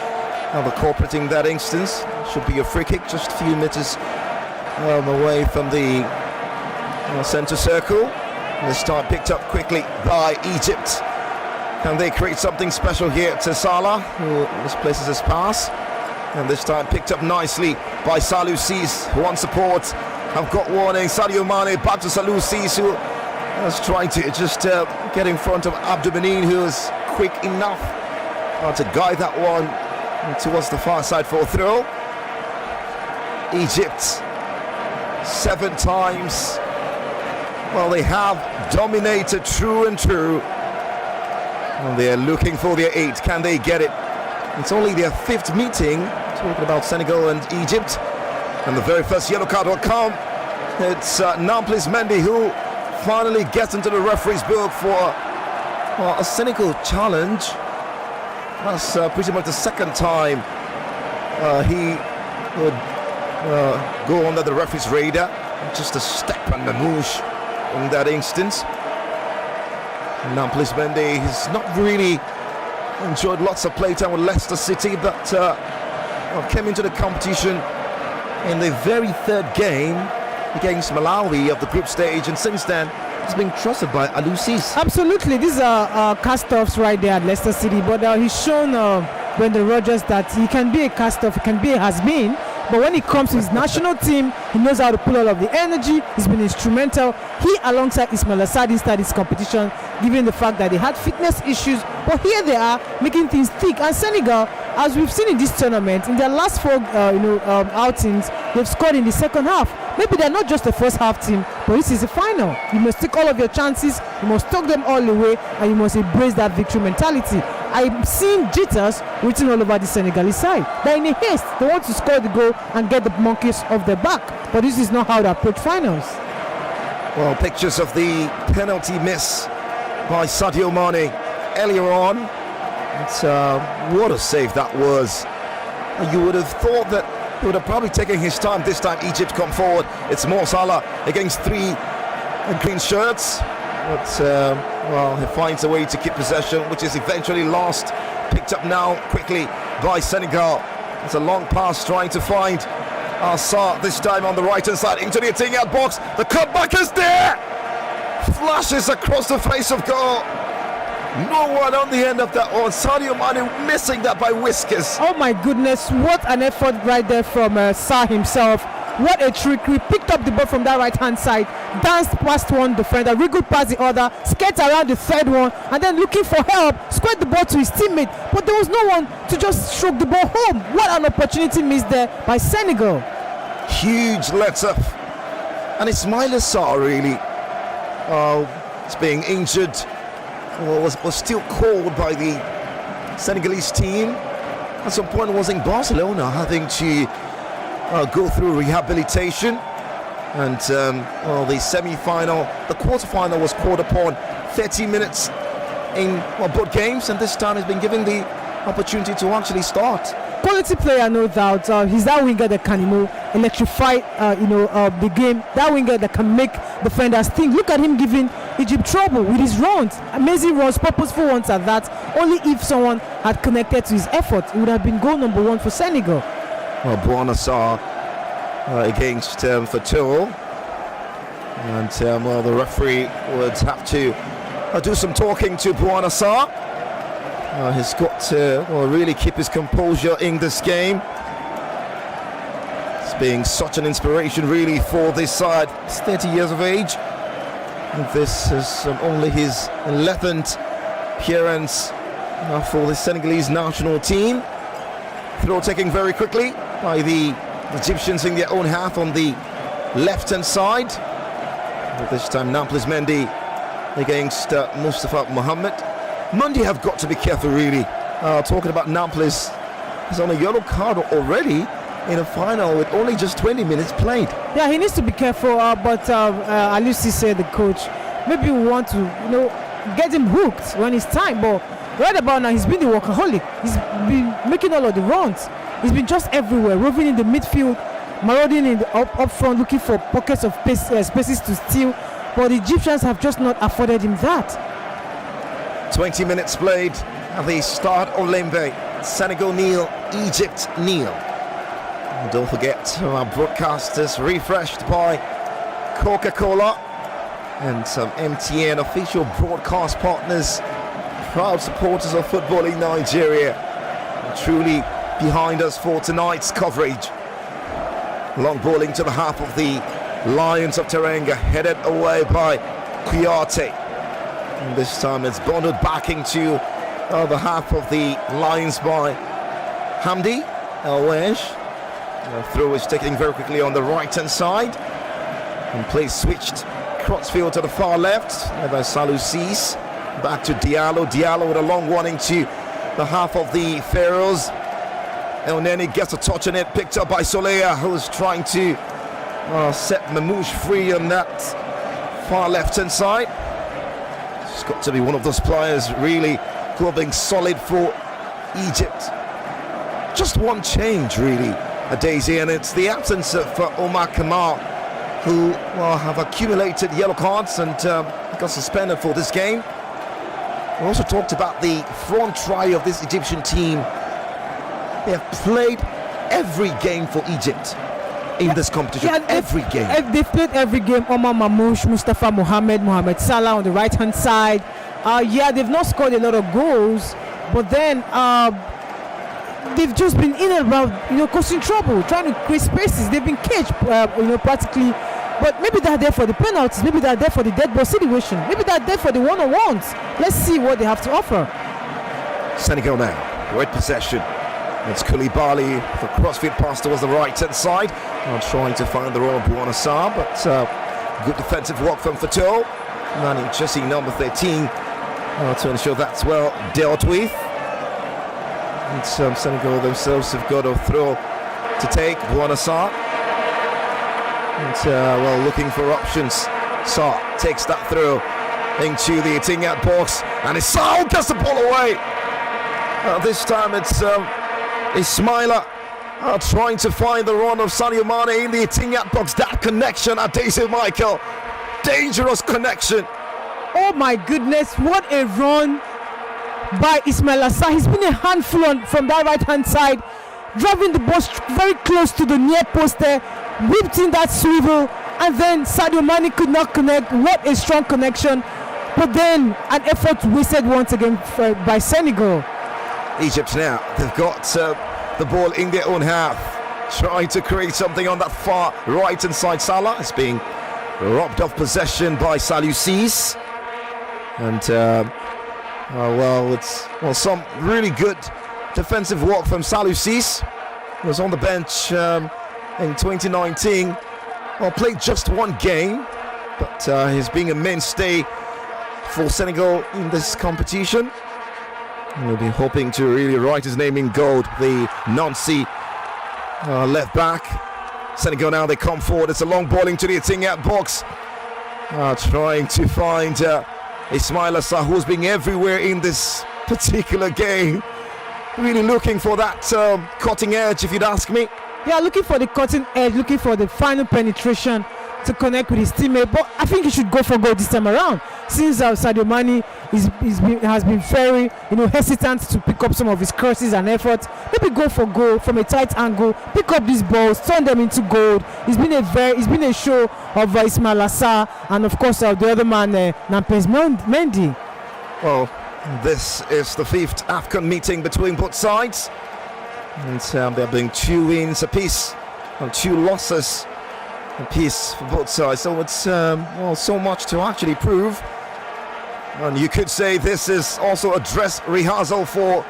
cooperating that instance. Should be a free kick, just a few meters away from the center circle. This time picked up quickly by Egypt. Can they create something special here to Salah, who misplaces his pass? And this time picked up nicely by Salou Ciss, who wants support. Have got warning. Sadio Mane back to Salou Ciss, who was trying to just get in front of Abdou who is quick enough to guide that one towards the far side for a throw. Egypt 7 times. Well, they have dominated true and true. And they're looking for their 8. Can they get it? It's only their 5th meeting. Talking about Senegal and Egypt. And the very first yellow card will come. It's Nampalys Mendy who finally gets into the referee's book for a cynical challenge. That's pretty much the second time he would go under the referee's radar. Just a step on the moosh in that instance. Nampalys Mendy has not really enjoyed lots of playtime with Leicester City, but came into the competition in the very 3rd game against Malawi of the group stage, and since then He's being trusted by Alusis. Absolutely, these are cast-offs right there at Leicester City. But he's shown Brendan Rodgers that he can be a cast-off, he can be a has-been. But when it comes to his national team, he knows how to pull all of the energy. He's been instrumental. He, alongside Ismail Assadi, started this competition, given the fact that they had fitness issues. But here they are, making things thick. And Senegal, as we've seen in this tournament, in their last four outings, they've scored in the second half. Maybe they're not just a first half team, but this is the final. You must take all of your chances, you must talk them all the way, and you must embrace that victory mentality. I'm seeing jitters written all over the Senegalese side. They're in a haste. They want to score the goal and get the monkeys off their back. But this is not how they approach finals. Well, pictures of the penalty miss by Sadio Mane earlier on. What a save that was. You would have thought that he would have probably taken his time. This time Egypt come forward. It's Mo Salah against three green shirts. But, well, he finds a way to keep possession, which is eventually lost. Picked up now quickly by Senegal. It's a long pass trying to find Assar, this time on the right-hand side into the Etihad box. The cutback is there! Flashes across the face of goal. No one on the end of that one. Sadio Mane missing that by whiskers. Oh my goodness, what an effort right there from Sarr himself. What a trickery. Picked up the ball from that right hand side, danced past one defender, wriggled past the other, skated around the third one, and then looking for help, squared the ball to his teammate, but there was no one to just stroke the ball home. What an opportunity missed there by Senegal. Huge let-off. And Ismail Assar really is being injured. Well, was still called by the Senegalese team. At some point was in Barcelona, having to go through rehabilitation. And well, the semi-final, the quarter-final was called upon 30 minutes in both games, and this time has been given the opportunity to actually start. Quality player, no doubt. He's that winger that can, electrify, the game. That winger that can make defenders think. Look at him giving Egypt trouble with his runs. Amazing runs, purposeful ones at that. Only if someone had connected to his effort, it would have been goal number one for Senegal. Well, Bouana Sarr against Fatou. And well, the referee would have to do some talking to Bouana Sarr. He's got to really keep his composure in this game. It's being such an inspiration really for this side. He's 30 years of age. And this is only his 11th appearance for the Senegalese national team. Throw taken very quickly by the Egyptians in their own half on the left-hand side. This time Nampalys Mendy against Mustafa Mohamed. Mendy have got to be careful really. Talking about Nampalys, he's on a yellow card already in a final with only just 20 minutes played. Yeah, he needs to be careful, but Alusi said, the coach, maybe we want to get him hooked when it's time, but right about now he's been the workaholic. He's been making all of the runs. He's been just everywhere, roving in the midfield, marauding in the up front, looking for pockets of spaces to steal, but the Egyptians have just not afforded him that. 20 minutes played at the start of Lembe. Senegal nil, Egypt nil. And don't forget our broadcasters refreshed by Coca-Cola and some MTN official broadcast partners, proud supporters of football in Nigeria, truly behind us for tonight's coverage. Long ball into the half of the Lions of Teranga, headed away by Kouyaté. And this time it's bonded back into the half of the Lions by Hamdi El-Wesh. The throw is taken very quickly on the right-hand side. And play switched crossfield to the far left by Salou Cis. Back to Diallo. Diallo with a long one into the half of the Pharaohs. El Neni gets a touch on it, picked up by Soleya, who's trying to set Mamouche free on that far left-hand side. It's got to be one of those players really who are being solid for Egypt. Just one change really, Daisy, and it's the absence of Omar Kamal, who have accumulated yellow cards and got suspended for this game. We also talked about the front try of this Egyptian team. They have played every game for Egypt. in this competition. Every game. They've played every game. Omar Mamouche, Mustafa Mohamed Salah on the right hand side. They've not scored a lot of goals, but then they've just been in and around, causing trouble, trying to create spaces. They've been caged, practically. But maybe they're there for the penalties. Maybe they're there for the dead ball situation. Maybe they're there for the one-on-ones. Let's see what they have to offer. Senegal now, great possession. It's Koulibaly, the crossfield pass towards the right-hand side. Trying to find the role of Bouana Sarr, but good defensive work from Fatou. Manning Jesse number 13 to ensure that's well dealt with. And Senegal themselves have got a throw to take. Bouana Sarr. And looking for options. Sarr takes that throw into the Tinghat box, and Sarr gets the ball away. This time it's Ismaila trying to find the run of Sadio Mane in the Tinghat box. That connection at Daisy Michael, dangerous connection. Oh my goodness, what a run by Ismail Assar. He's been a handful from that right hand side, driving the ball very close to the near post there, whipped in that swivel, and then Sadio Mane could not connect. What a strong connection, but then an effort wasted once again by Senegal. Egypt now, they've got the ball in their own half, trying to create something on that far right hand side. Salah is being robbed of possession by Salou Ciss, and it's some really good defensive work from Salou Ciss. He was on the bench in 2019. Played just one game, but he's being a mainstay for Senegal in this competition. We'll be hoping to really write his name in gold. The Nancy left back. Senegal now, they come forward. It's a long ball into the Tinghat box. Trying to find Ismail Assar, who's been everywhere in this particular game. Really looking for that cutting edge, if you'd ask me. Yeah, looking for the cutting edge, looking for the final penetration to connect with his teammate. But I think he should go for goal this time around, since Sadio Mane has been very hesitant to pick up some of his crosses and efforts. Maybe go for goal from a tight angle, pick up these balls, turn them into gold. It's been a show of Ismail Assar, and of course the other man, Nampes Mendy. Well, this is the 5th AFCON meeting between both sides, and there have been 2 wins apiece and 2 losses apiece for both sides. So it's so much to actually prove. And you could say this is also a dress rehearsal for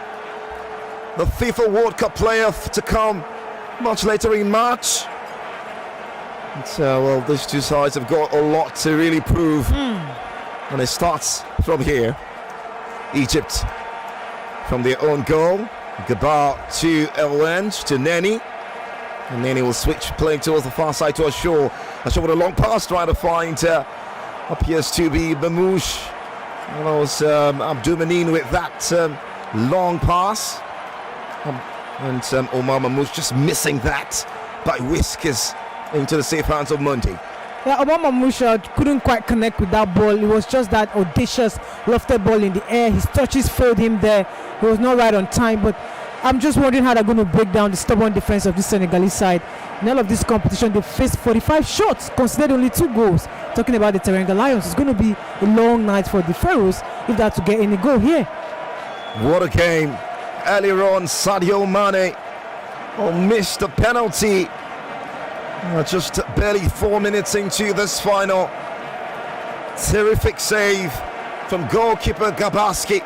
the FIFA World Cup playoff to come much later in March. And these 2 sides have got a lot to really prove. And it starts from here. Egypt from their own goal. Gabar to Elwenge to Neni. And Neni will switch, playing towards the far side to Ashore. Ashore with a long pass, trying to find appears to be Mamouche. And that was Abdoumanin with that long pass. And Omar Mamouche just missing that by whiskers into the safe hands of Mundi. Yeah, Omar Mamouche couldn't quite connect with that ball. It was just that audacious lofted ball in the air. His touches failed him there. He was not right on time, but I'm just wondering how they're going to break down the stubborn defense of this Senegalese side. In all of this competition, they faced 45 shots, considered only 2 goals. Talking about the Teranga Lions, it's going to be a long night for the Pharaohs if they have to get any goal here. What a game. Earlier on, Sadio Mane missed the penalty. Just barely 4 minutes into this final. Terrific save from goalkeeper Gabaski.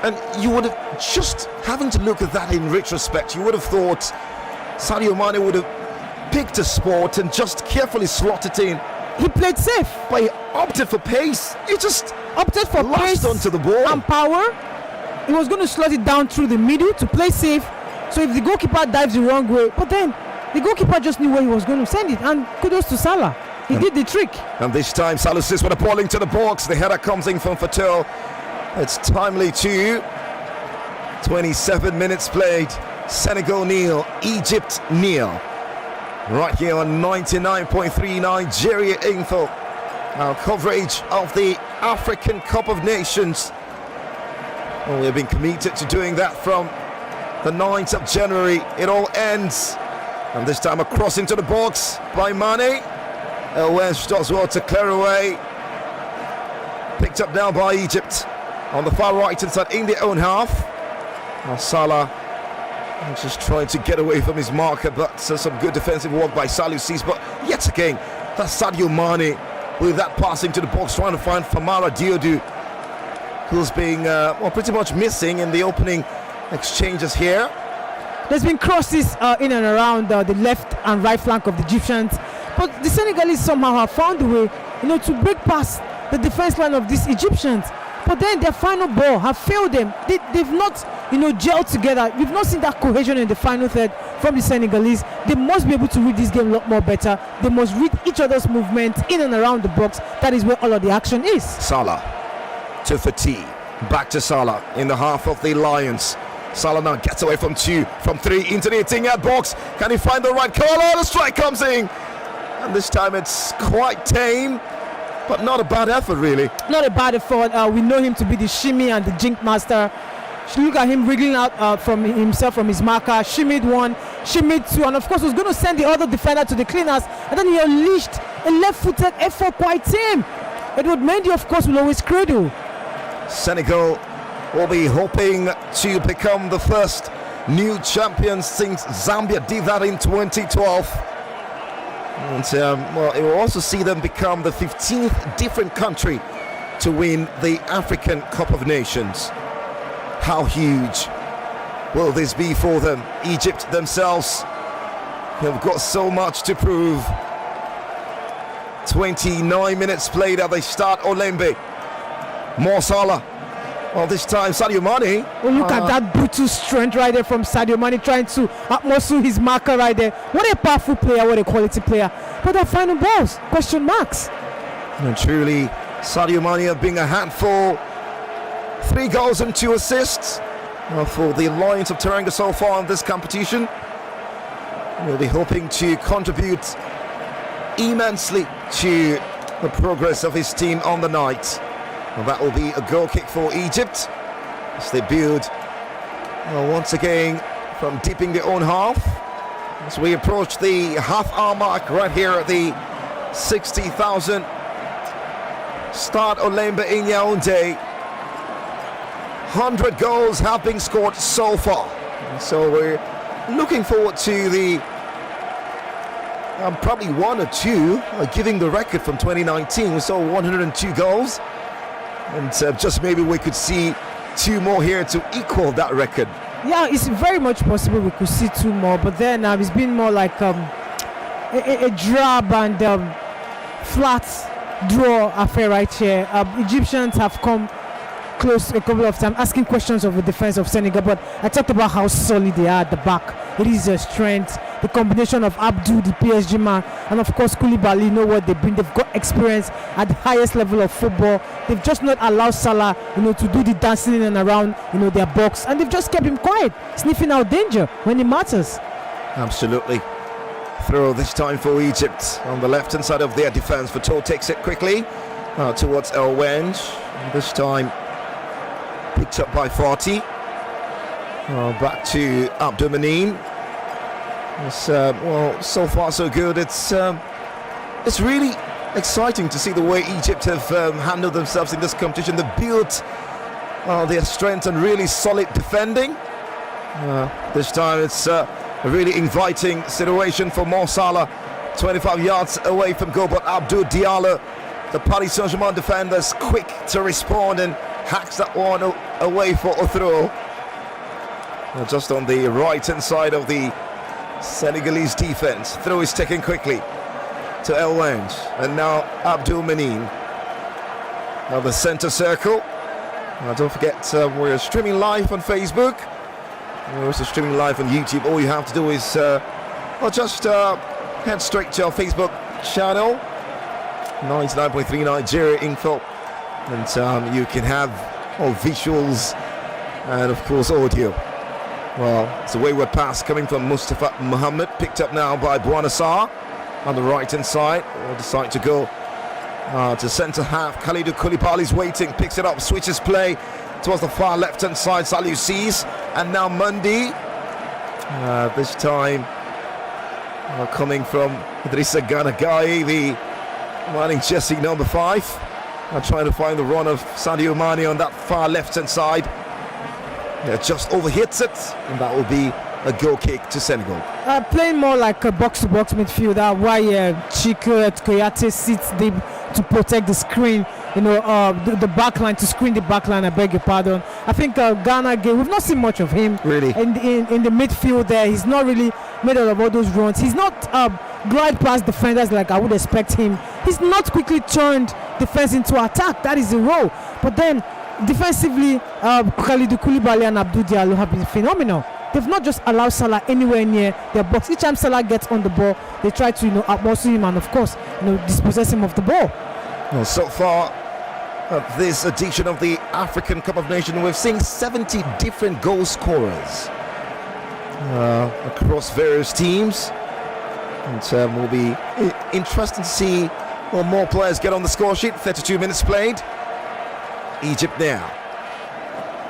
And you would have, just having to look at that in retrospect, you would have thought Sadio Mane would have picked a spot and just carefully slotted it in. He played safe. But he opted for pace. He just opted for pace onto the ball and power. He was going to slot it down through the middle to play safe. So if the goalkeeper dives the wrong way, but then the goalkeeper just knew where he was going to send it. And kudos to Salah. He did the trick. And this time, Salou Ciss with a ball into the box. The header comes in from Fatou. It's timely too. 27 minutes played. Senegal nil, Egypt nil. Right here on 99.3 Nigeria Info. Our coverage of the African Cup of Nations. Well, we've been committed to doing that from the 9th of January. It all ends And this time across into the box by Mane. Welsh does well to clear away. Picked up now by Egypt on the far right hand side in their own half. Now Salah just trying to get away from his marker, but some good defensive work by Saliou Ciss. But yet again, that's Sadio Mane with that pass into the box, trying to find Famara Diodou, who's being pretty much missing in the opening exchanges here. There's been crosses in and around the left and right flank of the Egyptians, but the Senegalese somehow have found a way, to break past the defense line of these Egyptians. But then their final ball have failed them. They've not, gelled together. You've not seen that cohesion in the final third from the Senegalese. They must be able to read this game a lot more better. They must read each other's movement in and around the box. That is where all of the action is. Salah to Fatih, back to Salah in the half of the Lions. Salah now gets away from 2, from 3 into the 18-yard box. Can he find the right call? The strike comes in, and this time it's quite tame, but not a bad effort really. Not a bad effort. We know him to be the shimmy and the jink master. Look at him wriggling out from himself from his marker. Shimmied 1, shimmied 2, and of course was going to send the other defender to the cleaners, and then he unleashed a left-footed effort quite tame. Edward Mendy, of course, will always cradle. Senegal will be hoping to become the first new champions since Zambia did that in 2012. And it will also see them become the 15th different country to win the African Cup of Nations. How huge will this be for them? Egypt themselves have got so much to prove. 29 minutes played as they start Olembe. Mo Salah. Well, this time Sadio Mane. Oh, look at that brutal strength right there from Sadio Mane, trying to muscle his marker right there. What a powerful player, what a quality player. But that final balls, question marks. And truly, Sadio Mane being a handful. 3 goals and 2 assists for the Lions of Teranga so far in this competition. We'll be hoping to contribute immensely to the progress of his team on the night. And that will be a goal kick for Egypt as they build once again from deep in their own half. As we approach the half-hour mark right here at the 60,000 start Olembe in Yaoundé. 100 goals have been scored so far. And so we're looking forward to the probably 1 or 2 giving the record from 2019. We saw 102 goals. And just maybe we could see 2 more here to equal that record. Yeah, it's very much possible we could see 2 more, but then it's been more like a drab and flat draw affair right here. Egyptians have come close a couple of times asking questions of the defense of Senegal, but I talked about how solid they are at the back. It is their strength, the combination of Abdou, the PSG man, and of course Koulibaly, know what they bring. They've got experience at the highest level of football. They've just not allowed Salah, to do the dancing in and around, their box, and they've just kept him quiet, sniffing out danger when it matters. Absolutely. Throw this time for Egypt on the left-hand side of their defense. Fatou takes it quickly towards El Wenj. This time picked up by Fati. Back to Abdou Manin. So far so good. It's really exciting to see the way Egypt have handled themselves in this competition. They've built their strength and really solid defending. This time it's a really inviting situation for Mo Salah. 25 yards away from goal, but Abdou Diallo, the Paris Saint-Germain defender, is quick to respond and hacks that one away for a throw. Just on the right-hand side of the Senegalese defense. Throw is taken quickly to El Wenj, and now Abdou Manin. Now the center circle. Don't forget, we're streaming live on Facebook. We're also streaming live on YouTube. All you have to do is just head straight to our Facebook channel, 99.3 Nigeria Info, and you can have all visuals and of course audio. Well, it's a wayward pass coming from Mustafa Mohammed, picked up now by Bouana Sarr on the right-hand side. We'll decide to go to centre half. Kalidou Koulibaly's waiting, picks it up, switches play towards the far left-hand side. Saliou Ciss, and now Mundi. This time Coming from Idrissa Gana Gueye, the man in jersey number 5. Trying to find the run of Sadio Mane on that far left-hand side. Just overhits it, and that will be a goal kick to Senegal. Playing more like a box-to-box midfielder, while Chico Koyate sits deep to protect the screen, the back line, to screen the back line, I beg your pardon. I think Ghana, we've not seen much of him really in the midfield there. He's not really made out of all those runs. He's not glide past defenders like I would expect him. He's not quickly turned defense into attack. That is the role. But then defensively, Khalidou Koulibaly and Abdou Diallo have been phenomenal. They've not just allowed Salah anywhere near their box. Each time Salah gets on the ball, they try to outmuscle him and, of course, dispossess him of the ball. Well, so far, this edition of the African Cup of Nations, we've seen 70 different goal scorers across various teams. And will be interesting to see more players get on the score sheet. 32 minutes played. Egypt now.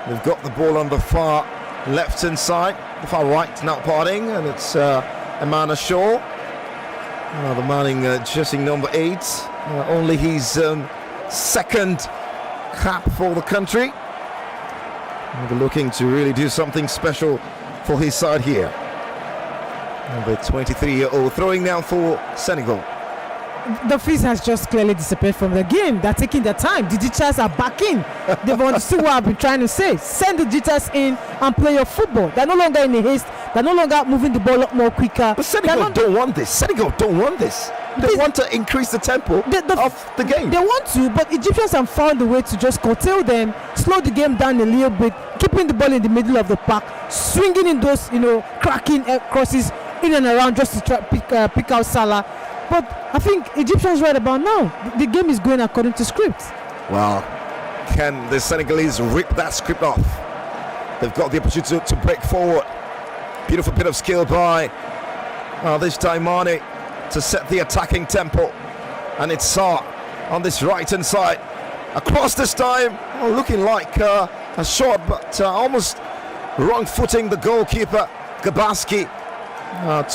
They've got the ball on the far left-hand side, the far right, now parting, and it's Amana Shaw. The man in jersey number 8. Only his second cap for the country. They're looking to really do something special for his side here. The 23-year-old throwing now for Senegal. The fizz has just clearly disappeared from the game. They're taking their time. The Jitters are back in. They've understood what I've been trying to say. Send the Jitters in and play your football. They're no longer in a haste. They're no longer moving the ball up more quicker. But Senegal don't want this. Senegal don't want this. They want to increase the tempo of the game. They want to, but Egyptians have found a way to just curtail them, slow the game down a little bit, keeping the ball in the middle of the park, swinging in those, cracking crosses in and around just to try pick out Salah. But I think Egyptians right about now, the game is going according to script. Well, can the Senegalese rip that script off? They've got the opportunity to break forward. Beautiful bit of skill by this time Mane to set the attacking tempo. And it's Sarr on this right-hand side. Across this time, looking like a shot, but almost wrong-footing the goalkeeper, Gabaski,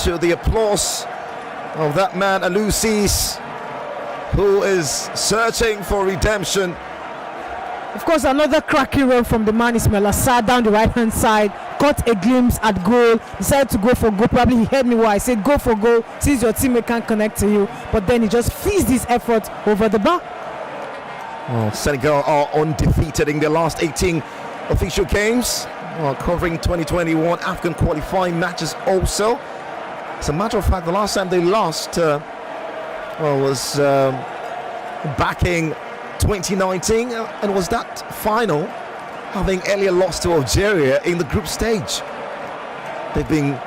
to the applause of that man, Alousis, who is searching for redemption. Of course, another cracking run from the man Ismail Assar down the right-hand side, caught a glimpse at goal, decided to go for goal. Probably he heard me while I said go for goal since your teammate can't connect to you. But then he just fizzed his effort over the bar. Senegal are undefeated in their last 18 official games, covering 2021 AFCON qualifying matches also. As a matter of fact, the last time they lost was back in 2019, and was that final, having earlier lost to Algeria in the group stage. They've been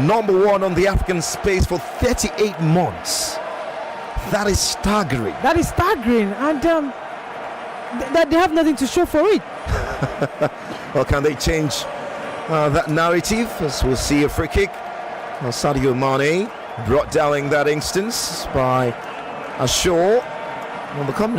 number 1 on the African space for 38 months. That is staggering. That is staggering, and they have nothing to show for it. Well, can they change that narrative? As we'll see a free kick. Sadio Mane brought down in that instance by Shaw. On the combination